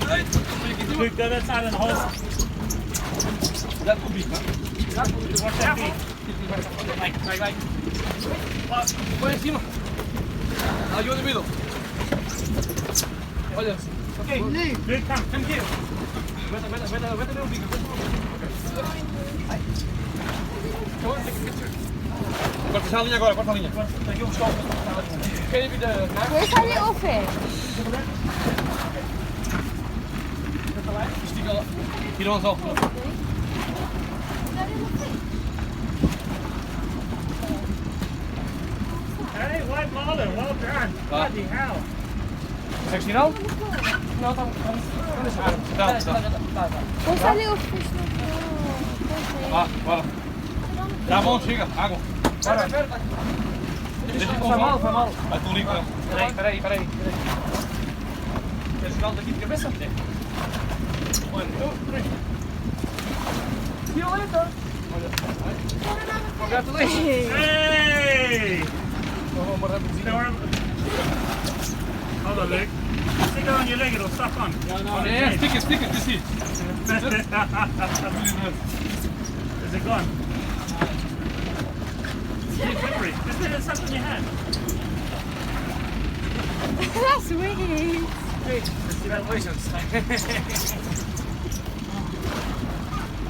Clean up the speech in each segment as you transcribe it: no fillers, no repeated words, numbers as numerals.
Look, the other side of the hole. That could be, huh? Watch that feet. Right. Por encima. Now you in the middle. Olha. Okay. Luke, come here. Vete un pico. Corta a linha agora, corta a linha. Aqui um stop. Can you be the knife? Where's our little fish? Stick al. Hier dan zo. Hey, white Marlin, well done. Bloody hell. Sexy nou? Where's our little fish? Ah, voilà. Ya vamos, siga, hago. Foi mal. Vai tu limpa. Peraí. Queres jogar daqui de cabeça? 1, 2, 3. See you later. Congratulations. Hey! Hold on, Luke. Stick it on your leg, it'll suck on. Yeah, stick it, you see. Is it gone? It's slippery. Just let it suck on your hand. That's weird. Congratulations.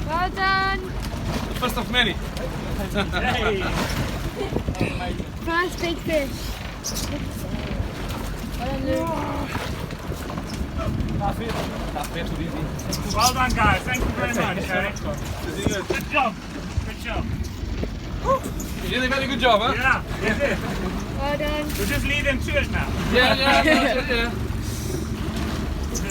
Well done. The first of many. Hey! First big fish. Well done, Luke. Well done, guys. Thank you very much. Okay? Good job. You did a very good job, huh? Yeah, you did. Well done. We'll just leave them to it now. Yeah.